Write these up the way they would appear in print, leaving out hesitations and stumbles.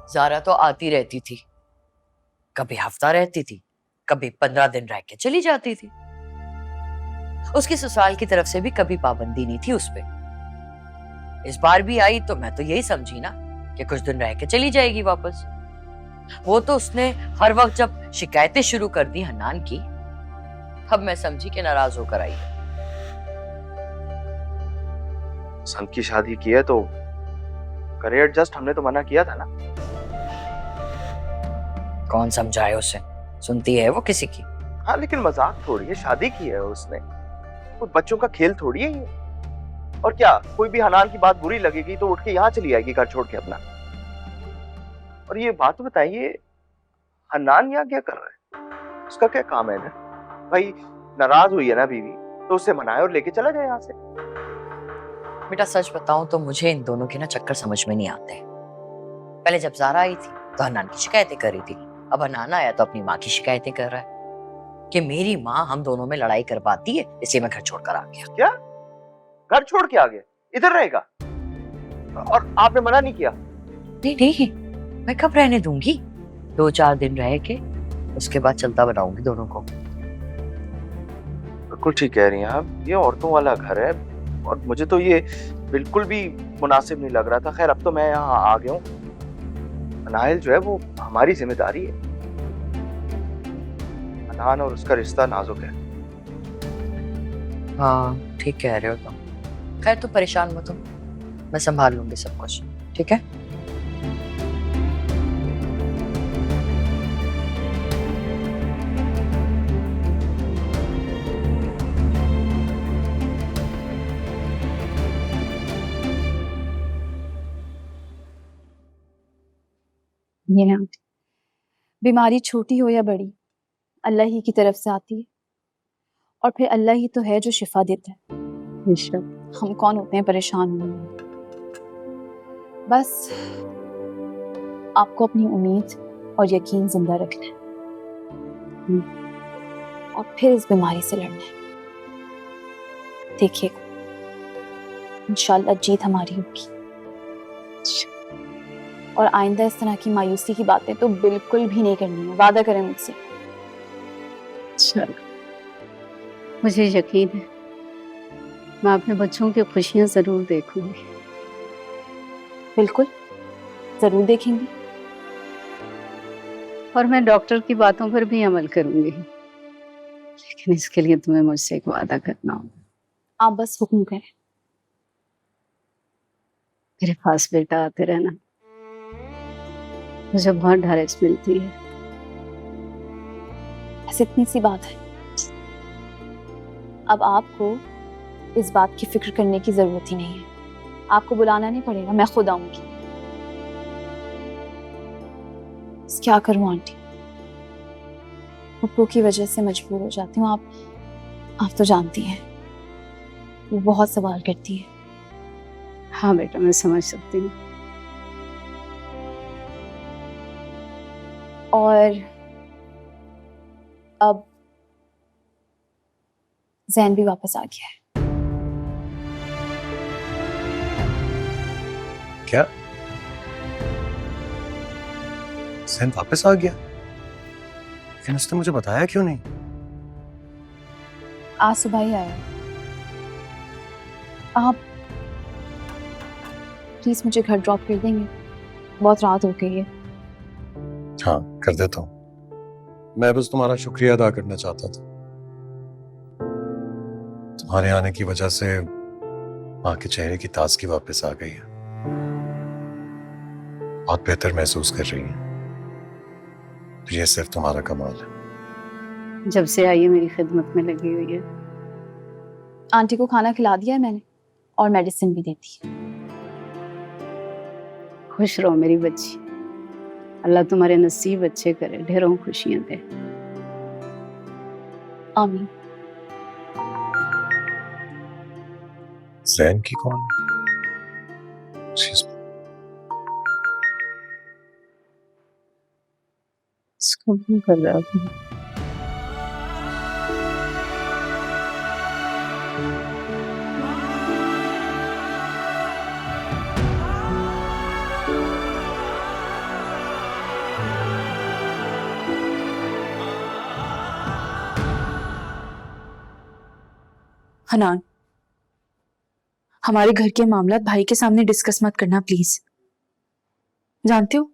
ज़ारा तो आती रहती थी, कभी हफ्ता रहती थी, कभी 15 दिन रह के चली जाती थी। उसकी ससुराल की तरफ से भी कभी पाबंदी नहीं थी उस पे। इस बार भी आई तो मैं तो यही समझी ना कि कुछ दिन रह के चली जाएगी वापस। वो तो उसने हर वक्त जब शिकायतें शुरू कर दी हन्नान की, तब मैं समझी कि नाराज होकर आई है। सन की शादी की है तो करे एडजस्ट, हमने तो मना किया था ना। कौन समझाए उसे, सुनती है वो किसी की? हाँ लेकिन मजाक थोड़ी है, शादी की है उसने, कोई बच्चों का खेल थोड़ी है ये। और क्या कोई भी हनान की बात बुरी लगेगी तो उठ के यहाँ चली आएगी घर छोड़ के अपना। और ये बात बताइए, हन्नान यहाँ क्या कर रहा है? उसका क्या काम है इधर? भाई नाराज हुई है ना बीवी, तो उससे मनाए और लेके चला जाए यहाँ से। बेटा सच बताऊं तो मुझे इन दोनों के ना चक्कर समझ में नहीं आते। पहले जब ज़ारा आई थी तो हन्नान की शिकायतें कर रही थी, अब हन्नान आया तो अपनी माँ की शिकायतें कर रहा है कि मेरी माँ हम दोनों में लड़ाई करवाती है, इसलिए मैं घर छोड़कर आ गया। क्या घर छोड़ के आ गया? इधर रहेगा? और आपने मना नहीं किया? नहीं नहीं, मैं कब रहने दूंगी, 2-4 दिन रह के उसके बाद चलता बनाऊंगी दोनों को। बिल्कुल ठीक कह रही हैं आप, ये औरतों वाला घर है और मुझे तो ये बिल्कुल भी मुनासिब नहीं लग रहा था। खैर अब तो मैं यहाँ आ गया हूँ, नाइल जो है वो हमारी जिम्मेदारी है। अनान और उसका रिश्ता नाजुक है। हाँ ठीक कह रहे हो तुम। खैर तुम परेशान मत हो, मैं संभाल लूंगी सब कुछ, ठीक है? ये ना, बीमारी छोटी हो या बड़ी, अल्लाह ही की तरफ से आती है और फिर अल्लाह ही तो है जो शिफा देता है। हम कौन होते हैं परेशान होने में। बस आपको अपनी उम्मीद और यकीन जिंदा रखना है और फिर इस बीमारी से लड़ना है। देखिए इंशाल्लाह जीत हमारी होगी और आइंदा इस तरह की मायूसी की बातें तो बिल्कुल भी नहीं करनी है। वादा करें मुझसे। चलो, मुझे यकीन है मैं अपने बच्चों की खुशियां जरूर देखूंगी। बिल्कुल जरूर देखेंगी। और मैं डॉक्टर की बातों पर भी अमल करूंगी, लेकिन इसके लिए तुम्हें मुझसे एक वादा करना होगा। आप बस हुक्म करें। मेरे पास बेटा आते रहना, मुझे बहुत ढारस मिलती है। बस इतनी सी बात है। अब आपको इस बात की फिक्र करने की जरूरत ही नहीं है। आपको बुलाना नहीं पड़ेगा, मैं खुद आऊंगी। क्या करूं आंटी, पप्पू की वजह से मजबूर हो जाती हूँ। आप तो जानती हैं वो बहुत सवाल करती है। हाँ बेटा, मैं समझ सकती हूँ। और अब जैन भी वापस आ गया है। क्या जैन वापस आ गया? लेकिन उसने मुझे बताया क्यों नहीं? आज सुबह ही आया। आप प्लीज मुझे घर ड्रॉप कर देंगे, बहुत रात हो गई है। हाँ कर देता हूँ। मैं बस तुम्हारा शुक्रिया अदा करना चाहता था। तुम्हारे आने की वजह से माँ के चेहरे की ताजगी वापस आ गई है, बहुत बेहतर महसूस कर रही है। तो ये सिर्फ तुम्हारा कमाल है। जब से आई है मेरी खिदमत में लगी हुई है। आंटी को खाना खिला दिया है मैंने और मेडिसिन भी देती है। खुश रहो मेरी बच्ची, अल्लाह तुम्हारे नसीब अच्छे करे, ढेरों खुशियां दे। आमीन। जैन की कौन है? इसको भी कर रहा हूँ। हनान, हमारे घर के मामला भाई के सामने डिस्कस मत करना प्लीज। जानते हो,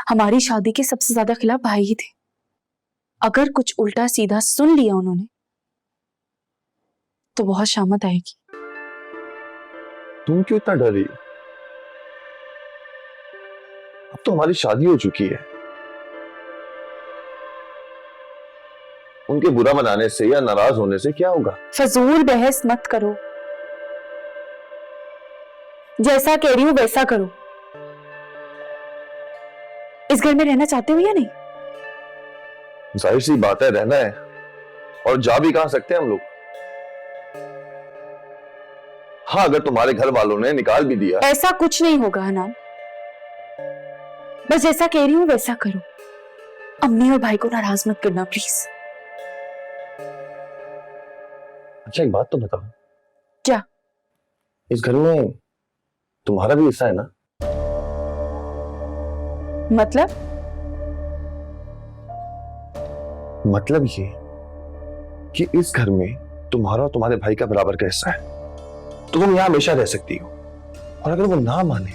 हमारी शादी के सबसे ज्यादा खिलाफ भाई ही थे। अगर कुछ उल्टा सीधा सुन लिया उन्होंने तो बहुत शामत आएगी। तुम क्यों इतना डर रही हो? अब तो हमारी शादी हो चुकी है। उनके बुरा मनाने से या नाराज होने से क्या होगा? फजूल बहस मत करो, जैसा कह रही हूं वैसा करो। इस घर में रहना चाहते हो या नहीं? जाहिर सी बात है, रहना है, और जा भी कहां सकते हैं हम लोग। हाँ, अगर तुम्हारे घर वालों ने निकाल भी दिया। ऐसा कुछ नहीं होगा हनान, बस जैसा कह रही हूं वैसा करो। अम्मी और भाई को नाराज मत करना प्लीज। अच्छा, एक बात तो बताओ। क्या? इस घर में तुम्हारा भी हिस्सा है ना? मतलब ये कि इस घर में तुम्हारा और तुम्हारे भाई का बराबर का हिस्सा है, तो तुम यहां हमेशा रह सकती हो, और अगर वो ना माने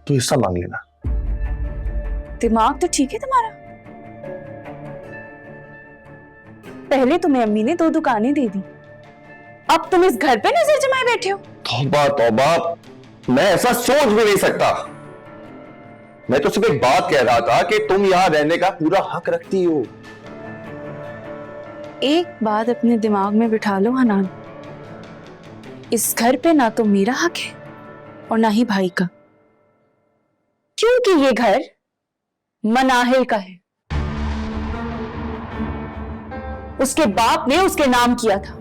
तो हिस्सा मांग लेना। दिमाग तो ठीक है तुम्हारा। पहले तुम्हें अम्मी ने 2 दुकानें दे दी, अब तुम इस घर पे नजर जमाए बैठे हो। तौबा तौबा, मैं ऐसा सोच भी नहीं सकता। मैं तो सिर्फ एक बात कह रहा था कि तुम यहां रहने का पूरा हक रखती हो। एक बात अपने दिमाग में बिठा लो हनान, इस घर पे ना तो मेरा हक है और ना ही भाई का, क्योंकि ये घर मनाहिल का है। उसके बाप ने उसके नाम किया था।